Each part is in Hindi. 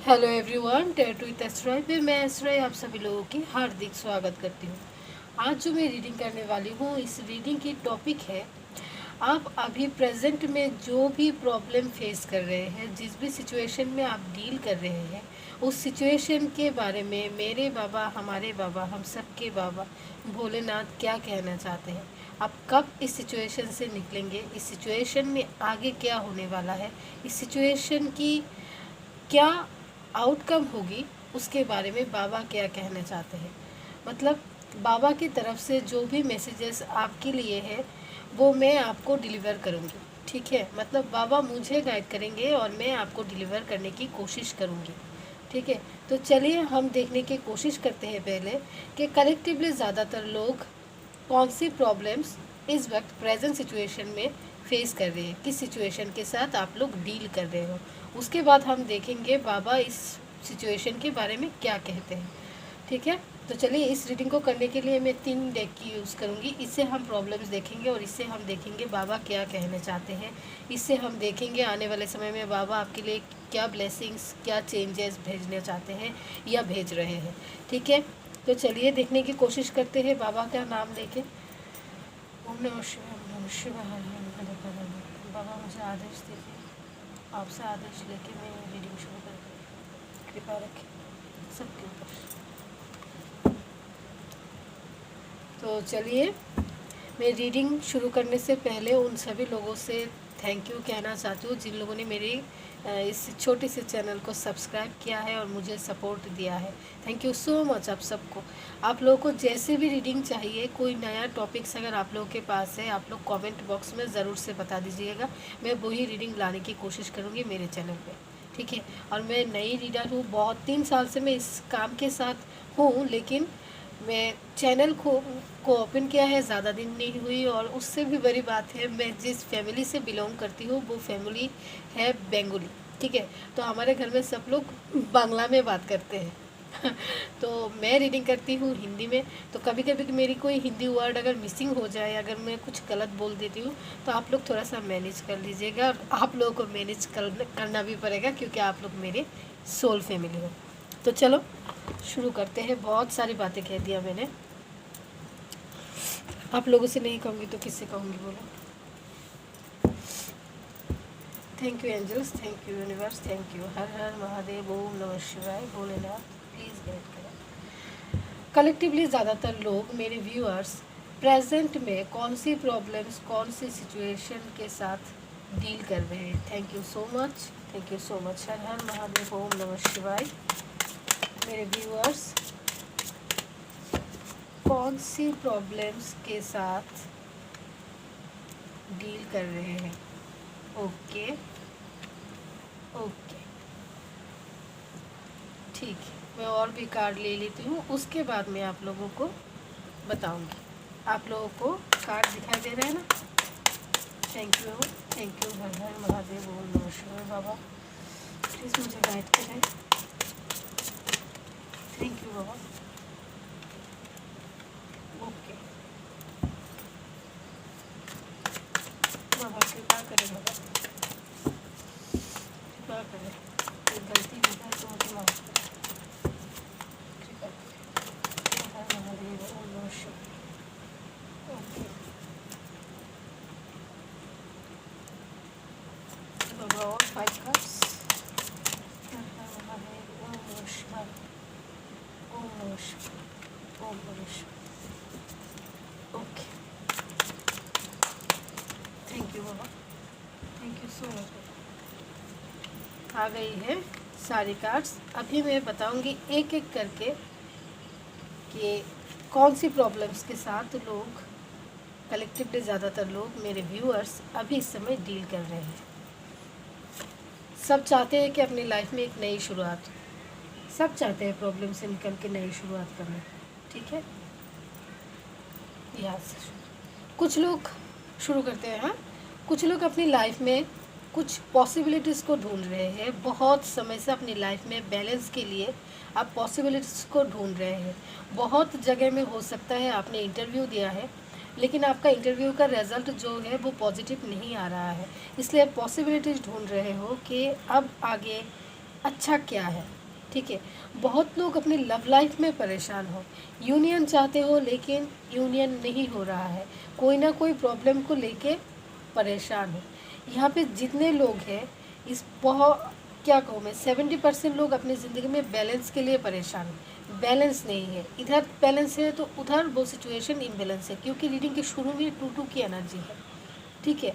हेलो एवरीवन, टेयर टू तस्राई पे मैं असराई आप सभी लोगों की हार्दिक स्वागत करती हूँ। आज जो मैं रीडिंग करने वाली हूँ, इस रीडिंग की टॉपिक है आप अभी प्रेजेंट में जो भी प्रॉब्लम फेस कर रहे हैं, जिस भी सिचुएशन में आप डील कर रहे हैं, उस सिचुएशन के बारे में मेरे बाबा, हमारे बाबा, हम सब के बाबा भोलेनाथ क्या कहना चाहते हैं। आप कब इस सिचुएशन से निकलेंगे, इस सिचुएशन में आगे क्या होने वाला है, इस सिचुएशन की क्या आउटकम होगी, उसके बारे में बाबा क्या कहना चाहते हैं। मतलब बाबा की तरफ से जो भी मैसेजेस आपके लिए है वो मैं आपको डिलीवर करूँगी। ठीक है, मतलब बाबा मुझे गाइड करेंगे और मैं आपको डिलीवर करने की कोशिश करूँगी। ठीक है, तो चलिए हम देखने की कोशिश करते हैं पहले कि कलेक्टिवली ज़्यादातर लोग कौन सी प्रॉब्लम्स इस वक्त प्रेजेंट सिचुएशन में फेस कर रहे हैं, किस सिचुएशन के साथ आप लोग डील कर रहे हो। उसके बाद हम देखेंगे बाबा इस सिचुएशन के बारे में क्या कहते हैं। ठीक है, तो चलिए इस रीडिंग को करने के लिए मैं 3 डेक की यूज़ करूँगी। इससे हम प्रॉब्लम्स देखेंगे और इससे हम देखेंगे बाबा क्या कहना चाहते हैं। इससे हम देखेंगे आने वाले समय में बाबा आपके लिए क्या ब्लेसिंग्स, क्या चेंजेस भेजना चाहते हैं या भेज रहे हैं। ठीक है, तो चलिए देखने की कोशिश करते हैं बाबा का नाम लेके। ओम नमः शिवाय, ओम नमः शिवाय, हर हर महादेव। बाबा मुझे आदेश दीजिए, आपसे आदेश लेके मैं रीडिंग शुरू करती। कृपा रखें सबके ऊपर। तो चलिए, मैं रीडिंग शुरू करने से पहले उन सभी लोगों से थैंक यू कहना चाहती हूँ जिन लोगों ने मेरी इस छोटे से चैनल को सब्सक्राइब किया है और मुझे सपोर्ट दिया है। थैंक यू सो मच आप सबको। आप लोगों को जैसे भी रीडिंग चाहिए, कोई नया टॉपिक्स अगर आप लोगों के पास है, आप लोग कमेंट बॉक्स में ज़रूर से बता दीजिएगा। मैं वही रीडिंग लाने की कोशिश करूँगी मेरे चैनल पे। ठीक है, और मैं नई रीडर हूँ, बहुत 3 साल से मैं इस काम के साथ हूँ, लेकिन मैं चैनल को ओपन किया है, ज़्यादा दिन नहीं हुई। और उससे भी बड़ी बात है, मैं जिस फैमिली से बिलोंग करती हूँ वो फैमिली है बंगाली। ठीक है, तो हमारे घर में सब लोग बांग्ला में बात करते हैं। तो मैं रीडिंग करती हूँ हिंदी में, तो कभी कभी मेरी कोई हिंदी वर्ड अगर मिसिंग हो जाए, अगर मैं कुछ गलत बोल देती हूँ, तो आप लोग थोड़ा सा मैनेज कर लीजिएगा। और आप लोगों को मैनेज करना भी पड़ेगा क्योंकि आप लोग मेरे सोल फैमिली हो। तो चलो शुरू करते हैं। बहुत सारी बातें कह दिया मैंने, आप लोगों से नहीं कहूँगी तो किससे कहूँगी बोलो। Thank you angels, thank you universe, thank you. Har Har Mahadev, ओम नमः शिवाय, भोलेनाथ प्लीज़ गाइड करें। कलेक्टिवली ज़्यादातर लोग, मेरे व्यूअर्स, प्रेजेंट में कौन सी प्रॉब्लम्स, कौन सी सिचुएशन के साथ डील कर रहे हैं। Thank you so much, thank you so much. Har Har Mahadev, ओम नमः शिवाय। मेरे व्यूअर्स कौन सी प्रॉब्लम्स के साथ डील कर रहे हैं। ओके ओके, ठीक है, मैं और भी कार्ड ले लेती हूँ, उसके बाद मैं आप लोगों को बताऊंगी। आप लोगों को कार्ड दिखाई दे रहा है ना। Thank you, thank you. Har Har Mahadev, ओम नमः शिवाय। बाबा प्लीज़ मुझे गाइड करें। थैंक यू बाबा। ओके बाबा, कृपा करें बाबा, कृपा करें। कोई गलती भी है तो मुझे माफ करें, कृपा करें। हर महादेव, ओम नमः शिवाय। ओके बाबा, और 5 कार्ड्स। हर हर महादेव, ओम नमः शिवाय, ओम नमः शिवाय, ओम नमः शिवाय। ओके, थैंक यू बाबा, थैंक यू सो मच। आ गई है सारी कार्ड्स। अभी मैं बताऊंगी एक एक करके कि कौन सी प्रॉब्लम्स के साथ लोग, कलेक्टिवली ज़्यादातर लोग, मेरे व्यूअर्स अभी इस समय डील कर रहे हैं। सब चाहते हैं कि अपनी लाइफ में एक नई शुरुआत हो, सब चाहते हैं प्रॉब्लम से निकल के नई शुरुआत करना। ठीक है, यहाँ से कुछ लोग शुरू करते हैं। हाँ, कुछ लोग अपनी लाइफ में कुछ पॉसिबिलिटीज़ को ढूंढ रहे हैं। बहुत समय से अपनी लाइफ में बैलेंस के लिए आप पॉसिबिलिटीज़ को ढूंढ रहे हैं। बहुत जगह में हो सकता है आपने इंटरव्यू दिया है, लेकिन आपका इंटरव्यू का रिज़ल्ट जो है वो पॉजिटिव नहीं आ रहा है, इसलिए आप पॉसिबिलिटीज़ ढूंढ रहे हो कि अब आगे अच्छा क्या है। ठीक है, बहुत लोग अपनी लव लाइफ में परेशान हो, यूनियन चाहते हो लेकिन यूनियन नहीं हो रहा है, कोई ना कोई प्रॉब्लम को लेके परेशान हो। यहाँ पे जितने लोग हैं, इस बहुत क्या कहूँ मैं, 70% लोग अपनी ज़िंदगी में बैलेंस के लिए परेशान हैं। बैलेंस नहीं है, इधर बैलेंस है तो उधर वो सिचुएशन इम्बैलेंस है, क्योंकि रीडिंग के शुरू में 2-2 की एनर्जी है। ठीक है,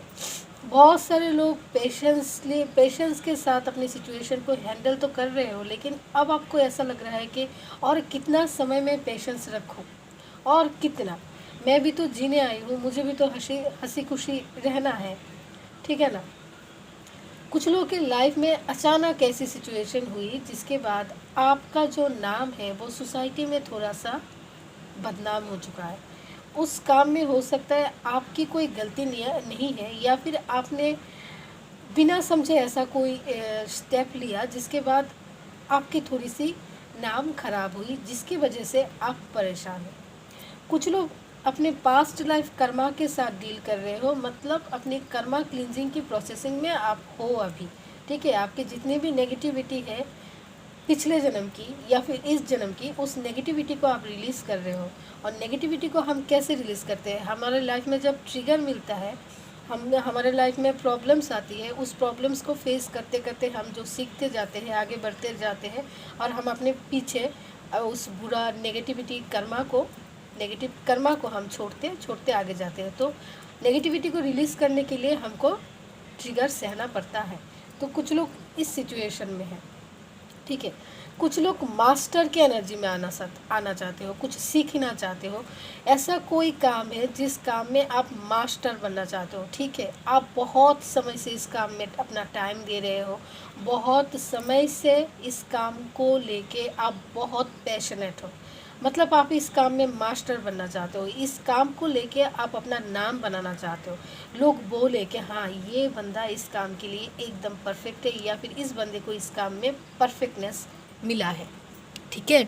बहुत सारे लोग पेशेंस के साथ अपनी सिचुएशन को हैंडल तो कर रहे हो, लेकिन अब आपको ऐसा लग रहा है कि और कितना समय में पेशेंस रखूं, और कितना, मैं भी तो जीने आई हूँ, मुझे भी तो हंसी खुशी रहना है। ठीक है ना। कुछ लोगों के लाइफ में अचानक ऐसी सिचुएशन हुई जिसके बाद आपका जो नाम है वो सोसाइटी में थोड़ा सा बदनाम हो चुका है। उस काम में हो सकता है आपकी कोई गलती नहीं है, या फिर आपने बिना समझे ऐसा कोई स्टेप लिया जिसके बाद आपकी थोड़ी सी नाम खराब हुई, जिसकी वजह से आप परेशान हैं। कुछ लोग अपने पास्ट लाइफ कर्मा के साथ डील कर रहे हो, मतलब अपनी कर्मा क्लींजिंग की प्रोसेसिंग में आप हो अभी। ठीक है, आपके जितनी भी नेगेटिविटी है पिछले जन्म की या फिर इस जन्म की, उस नेगेटिविटी को आप रिलीज़ कर रहे हो। और नेगेटिविटी को हम कैसे रिलीज़ करते हैं, हमारे लाइफ में जब ट्रिगर मिलता है, हम हमारे लाइफ में प्रॉब्लम्स आती है, उस प्रॉब्लम्स को फेस करते करते हम जो सीखते जाते हैं, आगे बढ़ते जाते हैं, और हम अपने पीछे उस बुरा नेगेटिव कर्मा को हम छोड़ते छोड़ते आगे जाते हैं। तो नेगेटिविटी को रिलीज़ करने के लिए हमको ट्रिगर सहना पड़ता है। तो कुछ लोग इस सिचुएशन में हैं। ठीक है, कुछ लोग मास्टर के एनर्जी में आना चाहते हो, कुछ सीखना चाहते हो। ऐसा कोई काम है जिस काम में आप मास्टर बनना चाहते हो। ठीक है, आप बहुत समय से इस काम में अपना टाइम दे रहे हो, बहुत समय से इस काम को लेके आप बहुत पैशनेट हो, मतलब आप इस काम में मास्टर बनना चाहते हो, इस काम को लेके आप अपना नाम बनाना चाहते हो। लोग बोले कि हाँ, ये बंदा इस काम के लिए एकदम परफेक्ट है, या फिर इस बंदे को इस काम में परफेक्टनेस मिला है। ठीक है,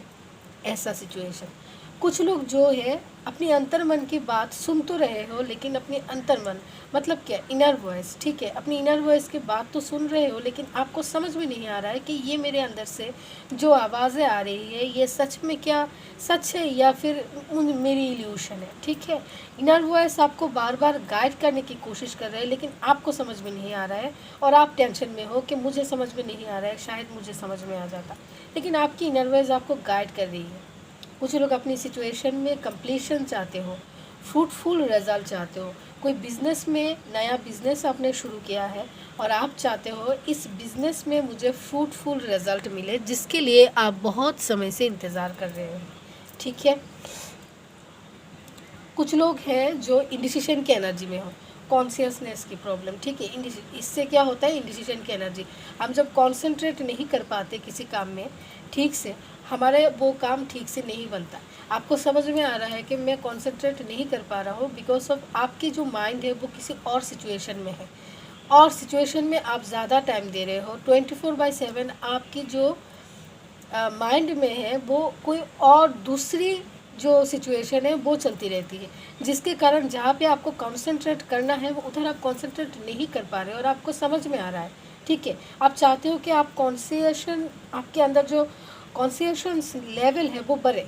ऐसा सिचुएशन। कुछ लोग जो है अपनी अंतर्मन की बात सुन तो रहे हो, लेकिन अपनी अंतर्मन मतलब क्या, इनर वॉइस। ठीक है, अपनी इनर वॉइस की बात तो सुन रहे हो, लेकिन आपको समझ में नहीं आ रहा है कि ये मेरे अंदर से जो आवाज़ें आ रही है, ये सच में क्या सच है या फिर मेरी इल्यूशन है। ठीक है, इनर वॉइस आपको बार बार गाइड करने की कोशिश कर रहे हैं, लेकिन आपको समझ में नहीं आ रहा है, और आप टेंशन में हो कि मुझे समझ में नहीं आ रहा है, शायद मुझे समझ में आ जाता, लेकिन आपकी इनर वॉइस आपको गाइड कर रही है। कुछ लोग अपनी सिचुएशन में कंप्लीशन चाहते हो, फ्रूटफुल रिजल्ट चाहते हो। कोई बिज़नेस में नया बिज़नेस आपने शुरू किया है और आप चाहते हो इस बिज़नेस में मुझे फ्रूटफुल रिजल्ट मिले, जिसके लिए आप बहुत समय से इंतज़ार कर रहे हो। ठीक है, कुछ लोग हैं जो इंडिसिशन की एनर्जी में हो, कॉन्शियसनेस की प्रॉब्लम। ठीक है, इससे क्या होता है, इंडिसिशन की एनर्जी, हम जब कॉन्सेंट्रेट नहीं कर पाते किसी काम में ठीक से, हमारे वो काम ठीक से नहीं बनता। आपको समझ में आ रहा है कि मैं कॉन्सेंट्रेट नहीं कर पा रहा हूँ बिकॉज ऑफ आपकी जो माइंड है वो किसी और सिचुएशन में है, और सिचुएशन में आप ज़्यादा टाइम दे रहे हो। 24/7 आपकी जो माइंड में है वो कोई और दूसरी जो सिचुएशन है वो चलती रहती है, जिसके कारण जहाँ पे आपको कंसंट्रेट करना है वो उधर आप कंसंट्रेट नहीं कर पा रहे हो, और आपको समझ में आ रहा है। ठीक है, आप चाहते हो कि आप कॉन्सियशन, आपके अंदर जो कॉन्सियशन लेवल है वो बढ़े,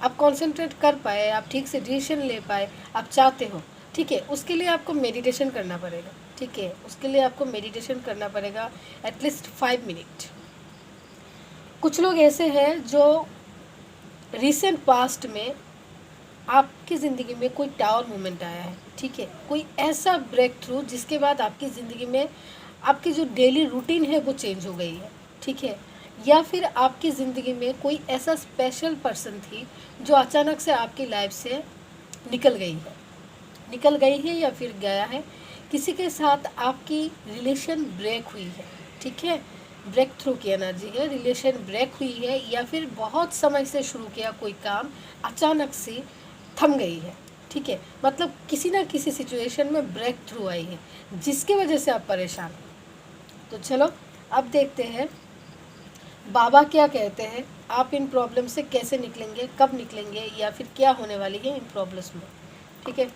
आप कंसंट्रेट कर पाए, आप ठीक से डिसीजन ले पाए, आप चाहते हो। ठीक है, उसके लिए आपको मेडिटेशन करना पड़ेगा। ठीक है, उसके लिए आपको मेडिटेशन करना पड़ेगा एटलीस्ट 5 मिनट। कुछ लोग ऐसे हैं जो रिसेंट पास्ट में आपकी ज़िंदगी में कोई टावर मोमेंट आया है। ठीक है, कोई ऐसा ब्रेक थ्रू जिसके बाद आपकी ज़िंदगी में आपकी जो डेली रूटीन है वो चेंज हो गई है। ठीक है, या फिर आपकी ज़िंदगी में कोई ऐसा स्पेशल पर्सन थी जो अचानक से आपकी लाइफ से निकल गई है या फिर गया है, किसी के साथ आपकी रिलेशन ब्रेक हुई है। ठीक है, ब्रेक थ्रू की एनर्जी है, रिलेशन ब्रेक हुई है, या फिर बहुत समय से शुरू किया कोई काम अचानक से थम गई है। ठीक है, मतलब किसी ना किसी सिचुएशन में ब्रेक थ्रू आई है जिसकी वजह से आप परेशान हो। तो चलो अब देखते हैं बाबा क्या कहते हैं, आप इन प्रॉब्लम से कैसे निकलेंगे, कब निकलेंगे, या फिर क्या होने वाली है इन प्रॉब्लम्स में। ठीक है,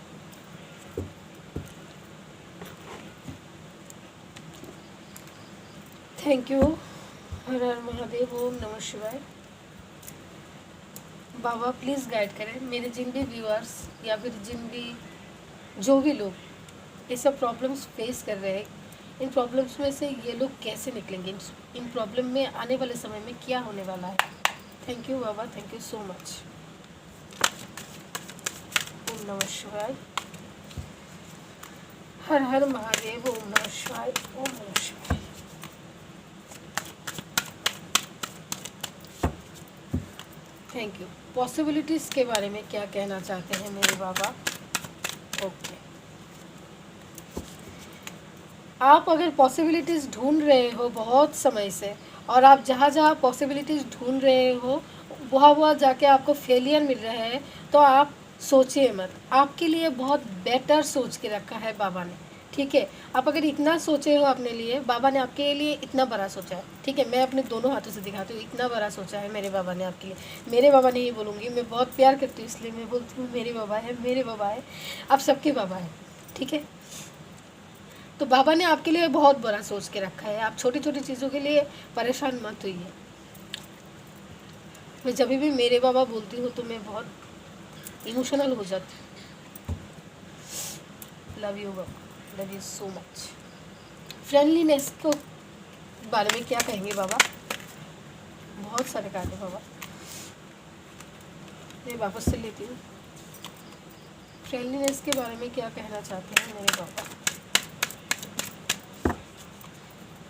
थैंक यू। हर हर महादेव, ओम नमः शिवाय। बाबा प्लीज़ गाइड करें मेरे जिन भी व्यूअर्स या फिर जिन भी जो भी लोग ये सब प्रॉब्लम्स फेस कर रहे हैं, इन प्रॉब्लम्स में से ये लोग कैसे निकलेंगे, इन प्रॉब्लम में आने वाले समय में क्या होने वाला है। थैंक यू बाबा, थैंक यू सो मच। ओम नमः शिवाय। हर हर महादेव, ओम नमः शिवाय, ओम नमः शिवाय। Thank you. पॉसिबिलिटीज़ के बारे में क्या कहना चाहते हैं मेरे बाबा? ओके, आप अगर पॉसिबिलिटीज़ ढूंढ रहे हो बहुत समय से, और आप जहाँ जहाँ पॉसिबिलिटीज़ ढूंढ रहे हो वहाँ जाके आपको फेलियर मिल रहा है, तो आप सोचिए मत। आपके लिए बहुत बेटर सोच के रखा है बाबा ने, ठीक है। आप अगर इतना सोचे हो अपने लिए, बाबा ने आपके लिए इतना बड़ा सोचा है, ठीक है। मैं अपने दोनों हाथों से दिखाती हूँ, इतना बड़ा सोचा है मेरे बाबा ने आपके लिए। मेरे बाबा नहीं बोलूँगी, मैं बहुत प्यार करती हूँ इसलिए मैं बोलती हूँ मेरे बाबा है, मेरे बाबा है। आप सबके बाबा हैं, ठीक है। तो बाबा ने आपके लिए बहुत बड़ा सोच के रखा है। आप छोटी छोटी चीज़ों के लिए परेशान मत होइए। मैं जब भी मेरे बाबा बोलती हूँ तो मैं बहुत इमोशनल हो जाती हूँ। Love you Baba, love you so much. Friendliness को बारे में क्या कहेंगे बाबा? बहुत सारे कार्ड है बाबा, मैं वापस से लेती हूँ। फ्रेंडलीनेस के बारे में क्या कहना चाहते हैं मेरे बाबा?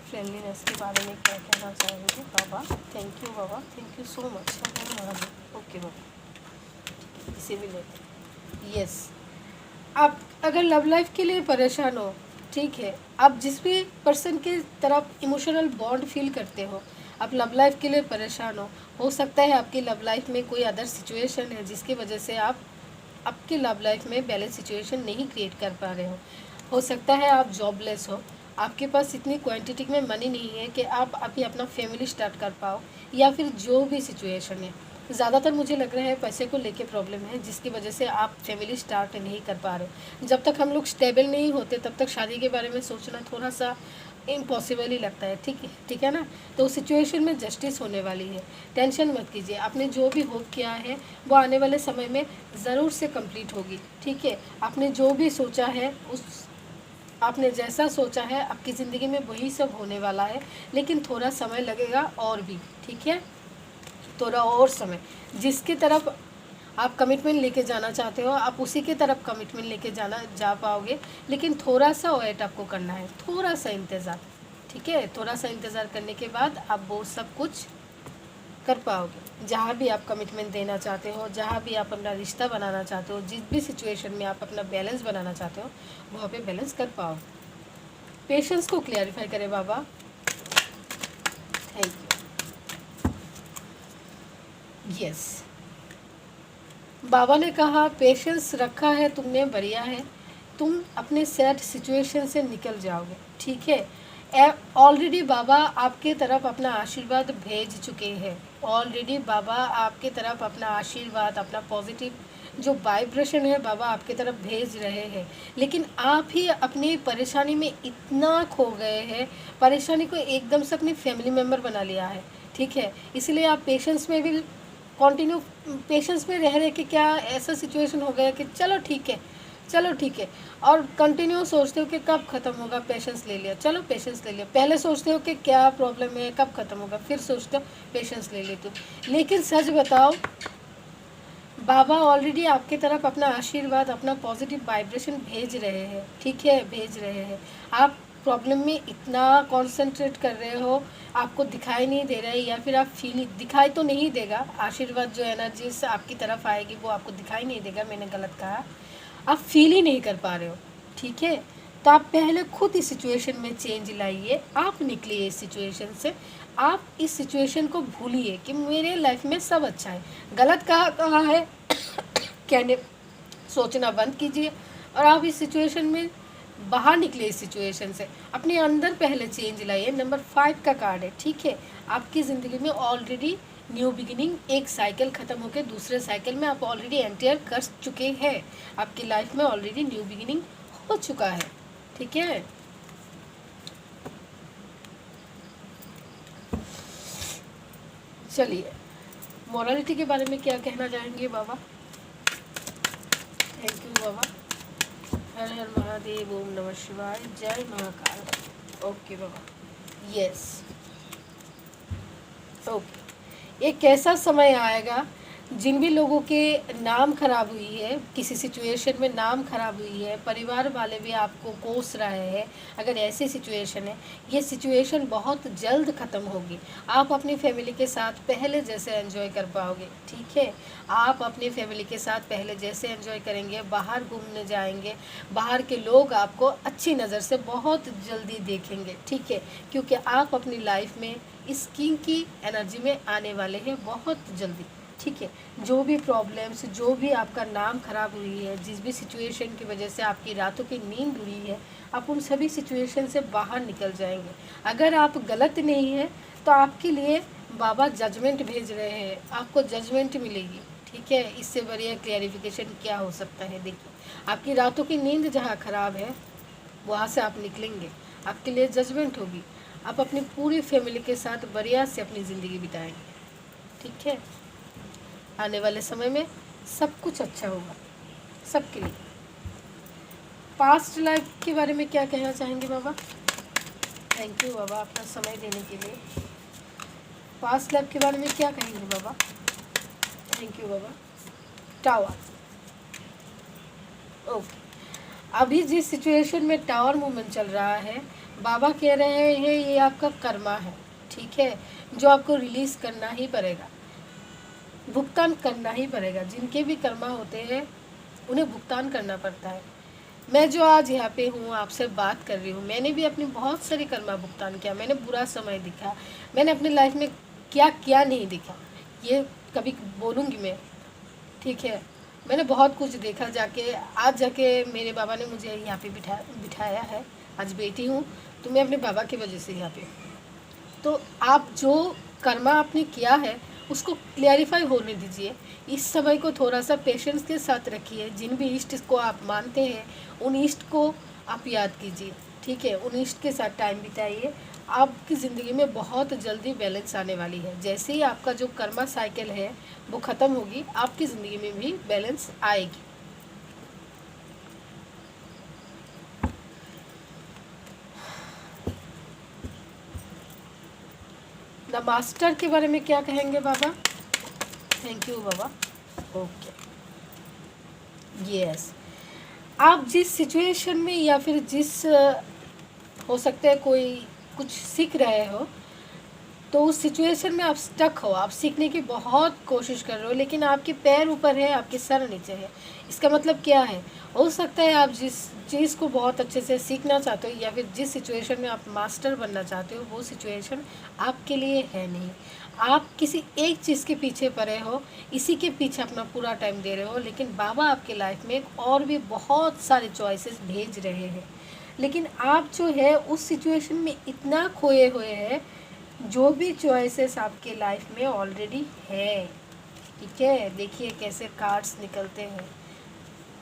फ्रेंडलीनेस के बारे में क्या कहना चाहेंगे बाबा? थैंक यू बाबा, thank you so much. Okay बाबा, इसे भी लेते। यस, आप अगर लव लाइफ के लिए परेशान हो, ठीक है, आप जिस भी पर्सन के तरफ इमोशनल बॉन्ड फील करते हो, आप लव लाइफ के लिए परेशान हो सकता है आपकी लव लाइफ में कोई अदर सिचुएशन है जिसकी वजह से आप आपकी लव लाइफ में बैलेंस सिचुएशन नहीं क्रिएट कर पा रहे हो सकता है आप जॉबलेस हो, आपके पास इतनी क्वांटिटी में मनी नहीं है कि आप अभी अपना फैमिली स्टार्ट कर पाओ, या फिर जो भी सिचुएशन है। ज़्यादातर मुझे लग रहा है पैसे को लेके प्रॉब्लम है जिसकी वजह से आप फैमिली स्टार्ट नहीं कर पा रहे हो। जब तक हम लोग स्टेबल नहीं होते तब तक शादी के बारे में सोचना थोड़ा सा इम्पॉसिबल ही लगता है, ठीक है ना। तो सिचुएशन में जस्टिस होने वाली है, टेंशन मत कीजिए। आपने जो भी होप किया है वो आने वाले समय में ज़रूर से कंप्लीट होगी, ठीक है। आपने जो भी सोचा है, उस आपने जैसा सोचा है आपकी ज़िंदगी में वही सब होने वाला है, लेकिन थोड़ा समय लगेगा और भी, ठीक है। थोड़ा और समय, जिसकी तरफ आप कमिटमेंट लेके जाना चाहते हो आप उसी की तरफ कमिटमेंट लेके जा पाओगे, लेकिन थोड़ा सा वेट आपको करना है, थोड़ा सा इंतज़ार, ठीक है। थोड़ा सा इंतज़ार करने के बाद आप वो सब कुछ कर पाओगे। जहाँ भी आप कमिटमेंट देना चाहते हो, जहाँ भी आप अपना रिश्ता बनाना चाहते हो, जिस भी सिचुएशन में आप अपना बैलेंस बनाना चाहते हो वहाँ पे बैलेंस कर पाओगे। पेशेंस को क्लियरिफाई करें बाबा। Thank you. यस, बाबा ने कहा पेशेंस रखा है तुमने, बढ़िया है, तुम अपने सैड सिचुएशन से निकल जाओगे, ठीक है। ऑलरेडी बाबा आपके तरफ अपना आशीर्वाद भेज चुके हैं। ऑलरेडी बाबा आपके तरफ अपना आशीर्वाद, अपना पॉजिटिव जो वाइब्रेशन है बाबा आपके तरफ भेज रहे हैं, लेकिन आप ही अपनी परेशानी में इतना खो गए हैं, परेशानी को एकदम से अपनी फैमिली मेम्बर बना लिया है, ठीक है। इसलिए आप पेशेंस में भी कंटिन्यू पेशेंस में रह के क्या ऐसा सिचुएशन हो गया कि चलो ठीक है, चलो ठीक है, और कंटिन्यू सोचते हो कि कब ख़त्म होगा, पेशेंस ले लिया, चलो पेशेंस ले लिया। पहले सोचते हो कि क्या प्रॉब्लम है, कब ख़त्म होगा, फिर सोचते हो पेशेंस ले लेते हो। लेकिन सच बताओ, बाबा ऑलरेडी आपके तरफ अपना आशीर्वाद, अपना पॉजिटिव वाइब्रेशन भेज रहे हैं, ठीक है, भेज रहे हैं। आप प्रॉब्लम में इतना कंसंट्रेट कर रहे हो, आपको दिखाई नहीं दे रहा है, या फिर आप फील, दिखाई तो नहीं देगा, आशीर्वाद जो एनर्जी से आपकी तरफ आएगी वो आपको दिखाई नहीं देगा, मैंने गलत कहा, आप फील ही नहीं कर पा रहे हो, ठीक है। तो आप पहले खुद इस सिचुएशन में चेंज लाइए, आप निकलिए इस सिचुएशन से, आप इस सिचुएशन को भूलिए कि मेरे लाइफ में सब अच्छा है। गलत कहा है कहने, सोचना बंद कीजिए और आप इस सिचुएशन में बाहर निकले। इस सिचुएशन से अपने अंदर पहले चेंज लाइए। नंबर 5 का कार्ड है, ठीक है। आपकी ज़िंदगी में ऑलरेडी न्यू बिगिनिंग, एक साइकिल ख़त्म होकर दूसरे साइकिल में आप ऑलरेडी एंटर कर चुके हैं। आपकी लाइफ में ऑलरेडी न्यू बिगिनिंग हो चुका है, ठीक है। चलिए, मोरालिटी के बारे में क्या कहना चाहेंगे बाबा? थैंक यू बाबा। हर हर महादेव, ओम नमः शिवाय, जय महाकाल। ओके बाबा, यस ओके। एक ऐसा समय आएगा जिन भी लोगों के नाम खराब हुई है, किसी सिचुएशन में नाम खराब हुई है, परिवार वाले भी आपको कोस रहे हैं, अगर ऐसी सिचुएशन है, ये सिचुएशन बहुत जल्द ख़त्म होगी। आप अपनी फैमिली के साथ पहले जैसे एंजॉय कर पाओगे, ठीक है? आप अपनी फैमिली के साथ पहले जैसे एंजॉय करेंगे, बाहर घूमने जाएंगे, बाहर के लोग आपको अच्छी नज़र से बहुत जल्दी देखेंगे, ठीक है? क्योंकि आप अपनी लाइफ में इस किंग की एनर्जी में आने वाले हैं बहुत जल्दी, ठीक है? जो भी प्रॉब्लम्स, जो भी आपका नाम खराब हुई है, जिस भी सिचुएशन की वजह से आपकी रातों की नींद उड़ी है, आप उन सभी सिचुएशन से बाहर निकल जाएंगे। अगर आप गलत नहीं हैं तो आपके लिए बाबा जजमेंट भेज रहे हैं, आपको जजमेंट मिलेगी, ठीक है? इससे बढ़िया क्लियरिफिकेशन क्या हो सकता है? देखिए, आपकी रातों की नींद जहाँ खराब है वहाँ से आप निकलेंगे, आपके लिए जजमेंट होगी, आप अपनी पूरी फैमिली के साथ बढ़िया से अपनी ज़िंदगी बिताएंगे, ठीक है? आने वाले समय में सब कुछ अच्छा होगा सबके लिए। पास्ट लाइफ के बारे में क्या कहना चाहेंगे बाबा? थैंक यू बाबा अपना समय देने के लिए। पास्ट लाइफ के बारे में क्या कहेंगे बाबा? थैंक यू बाबा। Tower, okay. अभी जिस सिचुएशन में टावर मूवमेंट चल रहा है, बाबा कह रहे हैं ये आपका कर्मा है, ठीक है? जो आपको रिलीज़ करना ही पड़ेगा, भुगतान करना ही पड़ेगा। जिनके भी कर्मा होते हैं उन्हें भुगतान करना पड़ता है। मैं जो आज यहाँ पे हूँ, आपसे बात कर रही हूँ, मैंने भी अपनी बहुत सारी कर्मा भुगतान किया। मैंने बुरा समय दिखा, मैंने अपनी लाइफ में क्या क्या नहीं दिखा, ये कभी बोलूँगी मैं, ठीक है? मैंने बहुत कुछ देखा, आज जाके मेरे बाबा ने मुझे यहाँ पे बिठाया है, आज बेटी हूँ तो मैं अपने बाबा की वजह से यहाँ पे। तो आप जो कर्मा आपने किया है उसको क्लियरिफाई होने दीजिए। इस समय को थोड़ा सा पेशेंस के साथ रखिए। जिन भी इष्ट को आप मानते हैं उन इष्ट को आप याद कीजिए, ठीक है? उन इष्ट के साथ टाइम बिताइए। आपकी ज़िंदगी में बहुत जल्दी बैलेंस आने वाली है। जैसे ही आपका जो कर्मा साइकिल है वो ख़त्म होगी, आपकी ज़िंदगी में भी बैलेंस आएगी। द मास्टर के बारे में क्या कहेंगे बाबा? थैंक यू बाबा। Okay, yes. आप जिस सिचुएशन में या फिर जिस हो सकता है कोई कुछ सीख रहे हो, तो उस सिचुएशन में आप स्टक हो, आप सीखने की बहुत कोशिश कर रहे हो, लेकिन आपके पैर ऊपर है, आपके सर नीचे है। इसका मतलब क्या है? हो सकता है आप जिस चीज़ को बहुत अच्छे से सीखना चाहते हो या फिर जिस सिचुएशन में आप मास्टर बनना चाहते हो वो सिचुएशन आपके लिए है नहीं। आप किसी एक चीज़ के पीछे पड़े हो, इसी के पीछे अपना पूरा टाइम दे रहे हो, लेकिन बाबा आपके लाइफ में और भी बहुत सारे चॉइसेस भेज रहे हैं। लेकिन आप जो है उस सिचुएशन में इतना खोए हुए हैं, जो भी चॉइसेस आपके लाइफ में ऑलरेडी है, ठीक है? देखिए कैसे कार्ड्स निकलते हैं।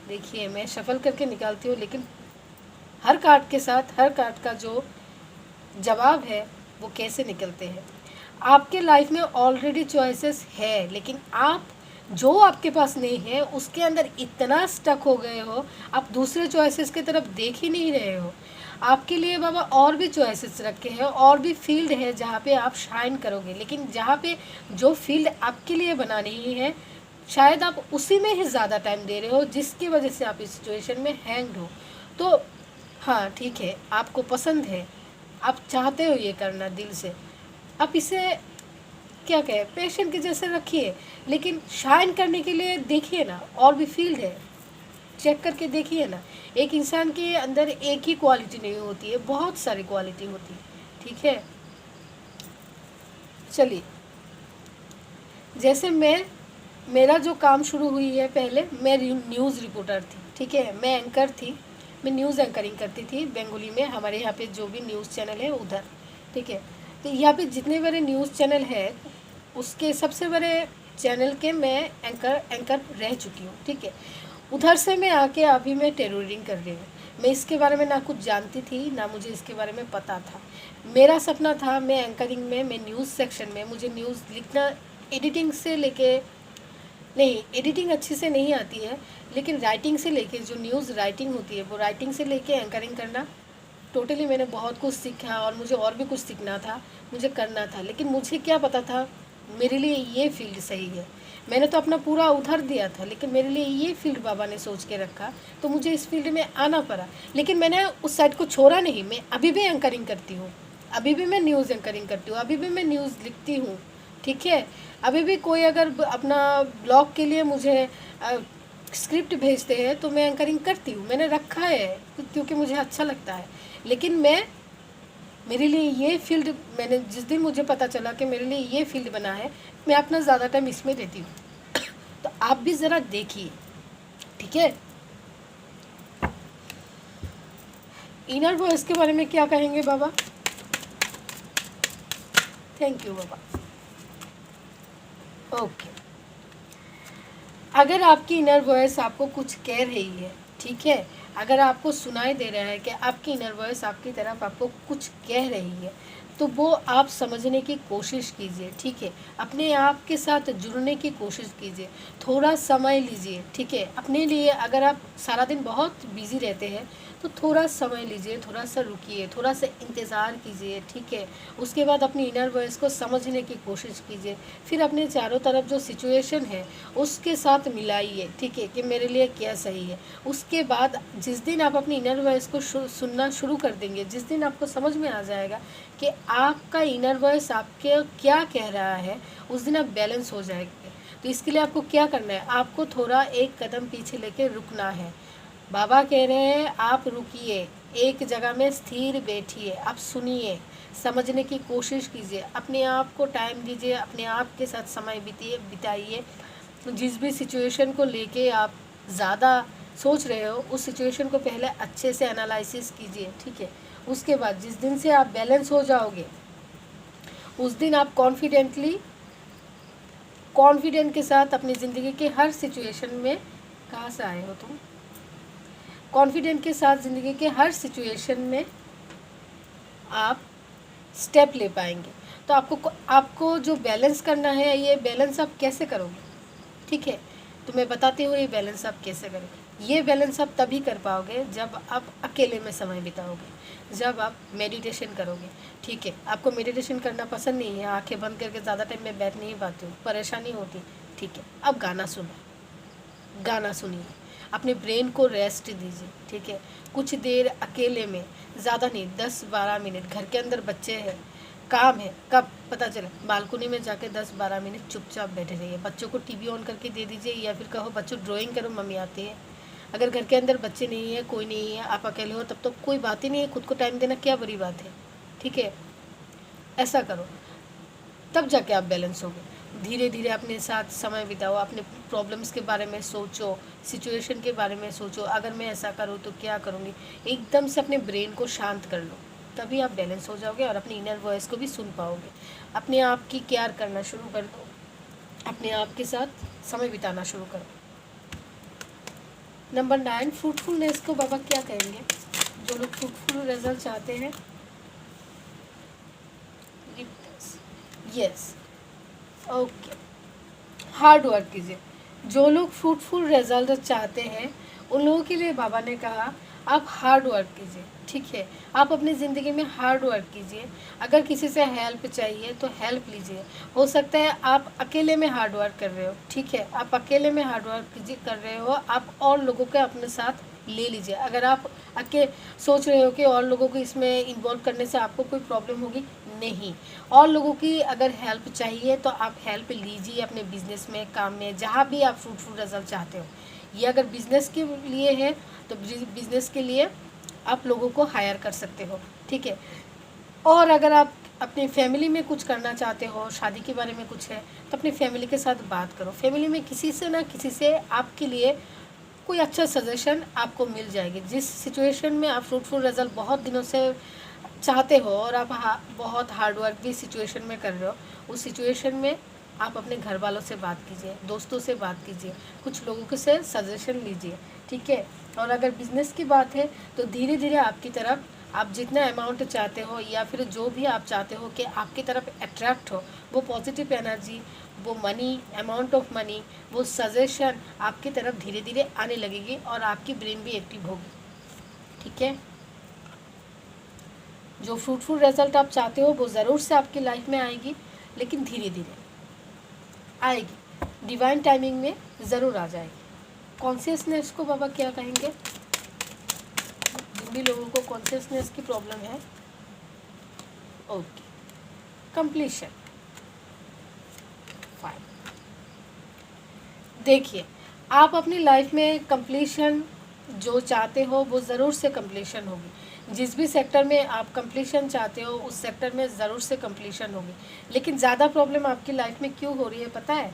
देखिए मैं शफल करके निकालती हूँ, लेकिन हर कार्ड के साथ हर कार्ड का जो जवाब है वो कैसे निकलते हैं। आपके लाइफ में ऑलरेडी चॉइसेस है, लेकिन आप जो आपके पास नहीं है उसके अंदर इतना स्टक हो गए हो, आप दूसरे चॉइसेस की तरफ देख ही नहीं रहे हो। आपके लिए बाबा और भी चॉइसेस रखे हैं, और भी फील्ड है जहाँ पे आप शाइन करोगे, लेकिन जहाँ पे जो फील्ड आपके लिए बनानी ही है, शायद आप उसी में ही ज़्यादा टाइम दे रहे हो, जिसकी वजह से आप इस सिचुएशन में हैंग्ड हो। तो हाँ ठीक है, आपको पसंद है, आप चाहते हो ये करना दिल से, आप इसे क्या कहें पेशेंट के जैसे रखिए, लेकिन शाइन करने के लिए देखिए ना, और भी फील्ड है, चेक करके देखिए ना। एक इंसान के अंदर एक ही क्वालिटी नहीं होती है, बहुत सारी क्वालिटी होती है, ठीक है? चलिए, जैसे मेरा जो काम शुरू हुई है, पहले मैं न्यूज़ रिपोर्टर थी, ठीक है? मैं एंकर थी, मैं न्यूज़ एंकरिंग करती थी बेंगोली में, हमारे यहाँ पे जो भी न्यूज़ चैनल है उधर, ठीक है? तो यहाँ पे जितने बड़े न्यूज़ चैनल है उसके सबसे बड़े चैनल के मैं एंकर रह चुकी हूँ, ठीक है? उधर से मैं आके अभी मैं टेररिंग कर रही हूँ। मैं इसके बारे में ना कुछ जानती थी, ना मुझे इसके बारे में पता था। मेरा सपना था मैं एंकरिंग में, मैं न्यूज़ सेक्शन में, मुझे न्यूज़ लिखना एडिटिंग से लेके, नहीं एडिटिंग अच्छे से नहीं आती है, लेकिन राइटिंग से लेके जो न्यूज़ राइटिंग होती है वो राइटिंग से लेके एंकरिंग करना टोटली मैंने बहुत कुछ सीखा, और मुझे और भी कुछ सीखना था, मुझे करना था। लेकिन मुझे क्या पता था मेरे लिए ये फील्ड सही है। मैंने तो अपना पूरा उधर दिया था, लेकिन मेरे लिए ये फील्ड बाबा ने सोच के रखा, तो मुझे इस फील्ड में आना पड़ा। लेकिन मैंने उस साइड को छोड़ा नहीं, मैं अभी भी एंकरिंग करती हूँ, अभी भी मैं न्यूज़ एंकरिंग करती हूँ, अभी भी मैं न्यूज़ लिखती हूँ, ठीक है। अभी भी कोई अगर अपना ब्लॉग के लिए मुझे स्क्रिप्ट भेजते हैं तो मैं एंकरिंग करती हूँ, मैंने रखा है क्योंकि मुझे अच्छा लगता है। लेकिन मेरे लिए ये फील्ड, मैंने जिस दिन मुझे पता चला कि मेरे लिए ये फील्ड बना है, मैं अपना ज़्यादा टाइम इसमें देती हूँ। तो आप भी ज़रा देखिए, ठीक है। इनर वॉइस के बारे में क्या कहेंगे बाबा? थैंक यू बाबा। ओके, अगर आपकी इनर वॉइस आपको कुछ कह रही है, ठीक है, अगर आपको सुनाई दे रहा है कि आपकी इनर वॉइस आपकी तरफ आपको कुछ कह रही है, तो वो आप समझने की कोशिश कीजिए, ठीक है। अपने आप के साथ जुड़ने की कोशिश कीजिए, थोड़ा समय लीजिए, ठीक है, अपने लिए। अगर आप सारा दिन बहुत बिजी रहते हैं तो थोड़ा समय लीजिए, थोड़ा सा रुकिए, थोड़ा सा इंतज़ार कीजिए, ठीक है। उसके बाद अपनी इनर वॉइस को समझने की कोशिश कीजिए, फिर अपने चारों तरफ जो सिचुएशन है उसके साथ मिलाइए, ठीक है, कि मेरे लिए क्या सही है। उसके बाद जिस दिन आप अपनी इनर वॉइस को सुनना शुरू कर देंगे, जिस दिन आपको समझ में आ जाएगा कि आपका इनर वॉइस आपके क्या कह रहा है, उस दिन आप बैलेंस हो जाएंगे। तो इसके लिए आपको क्या करना है, आपको थोड़ा एक कदम पीछे लेके रुकना है। बाबा कह रहे हैं आप रुकिए, एक जगह में स्थिर बैठिए, आप सुनिए, समझने की कोशिश कीजिए, अपने आप को टाइम दीजिए, अपने आप के साथ समय बिताइए। जिस भी सिचुएशन को लेके आप ज़्यादा सोच रहे हो, उस सिचुएशन को पहले अच्छे से एनालिसिस कीजिए, ठीक है। उसके बाद जिस दिन से आप बैलेंस हो जाओगे, उस दिन आप कॉन्फिडेंट के साथ अपनी ज़िंदगी के हर सिचुएशन में, कहाँ से आए हो तुम, कॉन्फिडेंट के साथ ज़िंदगी के हर सिचुएशन में आप स्टेप ले पाएंगे। तो आपको जो बैलेंस करना है, ये बैलेंस आप कैसे करोगे, ठीक है। तो मैं बताती हूँ ये बैलेंस आप कैसे करोगे। ये बैलेंस आप तभी कर पाओगे जब आप अकेले में समय बिताओगे, जब आप मेडिटेशन करोगे, ठीक है। आपको मेडिटेशन करना पसंद नहीं है, आंखें बंद करके ज़्यादा टाइम में बैठ नहीं पाती हूँ, परेशानी होती, ठीक है। अब गाना सुनिए, अपने ब्रेन को रेस्ट दीजिए, ठीक है। कुछ देर अकेले में, ज़्यादा नहीं, 10-12 मिनट। घर के अंदर बच्चे हैं, काम है, कब पता चले, बालकनी में जाके 10-12 मिनट चुपचाप बैठे रहिए। बच्चों को टीवी ऑन करके दे दीजिए, या फिर कहो बच्चों ड्राइंग करो, मम्मी आती है। अगर घर के अंदर बच्चे नहीं है, कोई नहीं है, आप अकेले हो, तब तो कोई बात ही नहीं है, खुद को टाइम देना क्या बड़ी बात है, ठीक है। ऐसा करो, तब जाके आप बैलेंस होगे। धीरे धीरे अपने साथ समय बिताओ, अपने प्रॉब्लम्स के बारे में सोचो, सिचुएशन के बारे में सोचो, अगर मैं ऐसा करूँ तो क्या करूँगी। एकदम से अपने ब्रेन को शांत कर लो, तभी आप बैलेंस हो जाओगे और अपनी इनर वॉइस को भी सुन पाओगे। अपने आप की केयर करना शुरू कर दो, अपने आप के साथ समय बिताना शुरू करो। नंबर 9, फ्रूटफुलनेस को बाबा क्या कहेंगे? जो लोग फ्रूटफुल रिजल्ट चाहते हैं, यस, ओके, हार्ड वर्क कीजिए। जो लोग फ्रूटफुल रिजल्ट चाहते हैं, उन लोगों के लिए बाबा ने कहा आप हार्ड वर्क कीजिए, ठीक है। आप अपनी ज़िंदगी में हार्ड वर्क कीजिए। अगर किसी से हेल्प चाहिए तो हेल्प लीजिए। हो सकता है आप अकेले में हार्ड वर्क कर रहे हो, ठीक है, आप अकेले में हार्ड वर्क कर रहे हो, आप और लोगों के अपने साथ ले लीजिए। अगर आप सोच रहे हो कि और लोगों को इसमें इन्वॉल्व करने से आपको कोई प्रॉब्लम होगी, नहीं। और लोगों की अगर हेल्प चाहिए तो आप हेल्प लीजिए अपने बिजनेस में, काम में, जहाँ भी आप फ्रूटफुल रिजल्ट चाहते हो। ये अगर बिजनेस के लिए है तो बिजनेस के लिए आप लोगों को हायर कर सकते हो, ठीक है। और अगर आप अपनी फैमिली में कुछ करना चाहते हो, शादी के बारे में कुछ है, तो अपनी फैमिली के साथ बात करो। फैमिली में किसी से ना किसी से आपके लिए कोई अच्छा सजेशन आपको मिल जाएगी। जिस सिचुएशन में आप फ्रूटफुल रिजल्ट बहुत दिनों से चाहते हो और आप बहुत हार्ड वर्क भी सिचुएशन में कर रहे हो, उस सिचुएशन में आप अपने घर वालों से बात कीजिए, दोस्तों से बात कीजिए, कुछ लोगों के से सजेशन लीजिए, ठीक है। और अगर बिज़नेस की बात है तो धीरे धीरे आपकी तरफ आप जितना अमाउंट चाहते हो या फिर जो भी आप चाहते हो कि आपकी तरफ अट्रैक्ट हो, वो पॉजिटिव एनर्जी, वो मनी, अमाउंट ऑफ मनी, वो सजेशन आपकी तरफ धीरे धीरे आने लगेगी और आपकी ब्रेन भी एक्टिव होगी। ठीक है, जो फ्रूटफुल रिजल्ट आप चाहते हो वो ज़रूर से आपकी लाइफ में आएगी, लेकिन धीरे धीरे आएगी, डिवाइन टाइमिंग में ज़रूर आ जाएगी। कॉन्शियसनेस को बाबा क्या कहेंगे? जिन भी लोगों को कॉन्शियसनेस की प्रॉब्लम है, ओके, कंप्लीशन। फाइन, देखिए आप अपनी लाइफ में कंप्लीशन जो चाहते हो वो ज़रूर से कंप्लीशन होगी। जिस भी सेक्टर में आप कंप्लीशन चाहते हो उस सेक्टर में ज़रूर से कंप्लीशन होगी। लेकिन ज़्यादा प्रॉब्लम आपकी लाइफ में क्यों हो रही है पता है?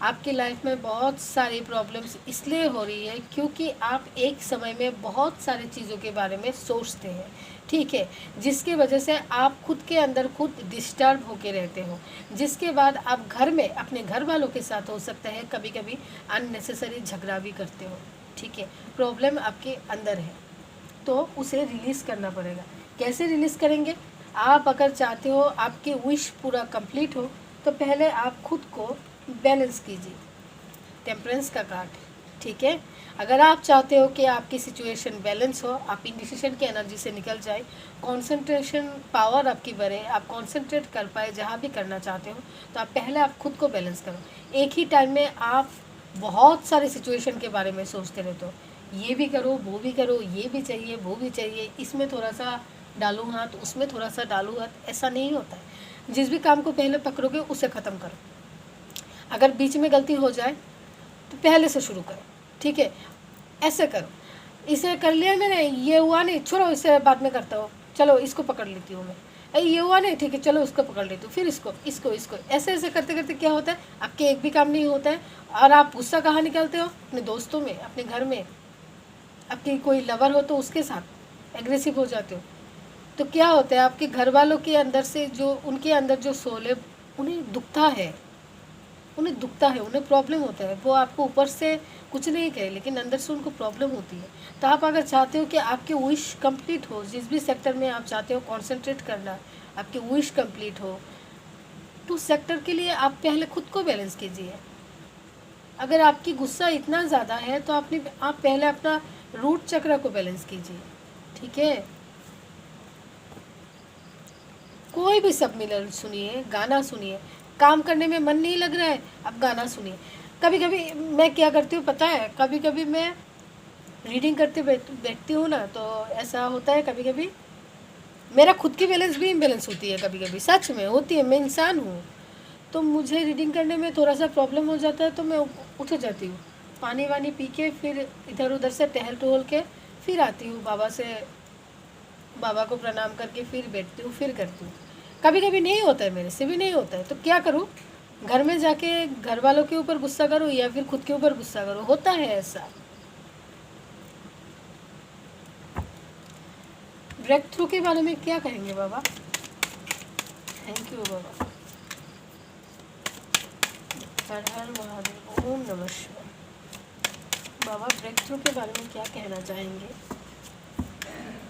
आपकी लाइफ में बहुत सारी प्रॉब्लम्स इसलिए हो रही है क्योंकि आप एक समय में बहुत सारी चीज़ों के बारे में सोचते हैं, ठीक है, जिसकी वजह से आप खुद के अंदर खुद डिस्टर्ब होके रहते हो, जिसके बाद आप घर में अपने घर वालों के साथ हो सकता है कभी कभी अननेसेसरी झगड़ा भी करते हो। ठीक है, प्रॉब्लम आपके अंदर है तो उसे रिलीज़ करना पड़ेगा। कैसे रिलीज़ करेंगे? आप अगर चाहते हो आपकी विश पूरा कंप्लीट हो तो पहले आप खुद को बैलेंस कीजिए। टेम्परेंस का कार्ड, ठीक है। अगर आप चाहते हो कि आपकी सिचुएशन बैलेंस हो, आप इंडिसिशन की एनर्जी से निकल जाए, कंसंट्रेशन पावर आपकी बढ़े, आप कंसंट्रेट कर पाए जहाँ भी करना चाहते हो, तो आप पहले आप खुद को बैलेंस करो। एक ही टाइम में आप बहुत सारे सिचुएशन के बारे में सोचते रहते हो, ये भी करो, वो भी करो, ये भी चाहिए, वो भी चाहिए, इसमें थोड़ा सा डालूँ हाथ, उसमें थोड़ा सा डालूँ हाथ, ऐसा नहीं होता है। जिस भी काम को पहले पकड़ोगे उसे ख़त्म करो। अगर बीच में गलती हो जाए तो पहले से शुरू करो, ठीक है। ऐसे करो, इसे कर लिया मैंने, ये हुआ नहीं, छोड़ो इसे बाद में करता हो, चलो इसको पकड़ लेती हूँ मैं, ये हुआ नहीं, ठीक है, चलो उसको पकड़ लेती हूँ, फिर इसको इसको इसको ऐसे ऐसे करते करते क्या होता है, आपके एक भी काम नहीं होता है। और आप गुस्सा कहाँ निकालते हो? अपने दोस्तों में, अपने घर में, आपकी कोई लवर हो तो उसके साथ एग्रेसिव हो जाते हो। तो क्या होता है, आपके घर वालों के अंदर से जो उनके अंदर जो सोल है उन्हें दुखता है, उन्हें प्रॉब्लम होता है। वो आपको ऊपर से कुछ नहीं कहे लेकिन अंदर से उनको प्रॉब्लम होती है। तो आप अगर चाहते हो कि आपकी विश कंप्लीट हो, जिस भी सेक्टर में आप चाहते हो कंसंट्रेट करना, आपकी विश कंप्लीट हो, तो सेक्टर के लिए आप पहले खुद को बैलेंस कीजिए। अगर आपकी गुस्सा इतना ज़्यादा है तो आप पहले अपना रूट चक्र को बैलेंस कीजिए, ठीक है। कोई भी सब मिलर सुनिए, गाना सुनिए, काम करने में मन नहीं लग रहा है, अब गाना सुनिए। कभी कभी मैं क्या करती हूँ पता है, कभी कभी मैं रीडिंग करते बैठती हूँ ना, तो ऐसा होता है कभी कभी मेरा खुद की बैलेंस भी इम्बैलेंस होती है, कभी कभी सच में होती है, मैं इंसान हूँ। तो मुझे रीडिंग करने में थोड़ा सा प्रॉब्लम हो जाता है तो मैं उठ जाती हूँ, पानी वानी पी के फिर इधर उधर से टहल टहल के फिर आती हूँ, बाबा को प्रणाम करके फिर बैठती हूँ, फिर करती हूँ। कभी कभी नहीं होता है, मेरे से भी नहीं होता है, तो क्या करूँ, घर में जाके घर वालों के ऊपर गुस्सा करूँ या फिर खुद के ऊपर गुस्सा करूँ? होता है ऐसा। ब्रेक थ्रू के बारे में क्या कहेंगे बाबा? थैंक यू बाबा। हर हर महादेव, ओम नमः शिवाय। बाबा ब्रेक थ्रू के बारे में क्या कहना चाहेंगे?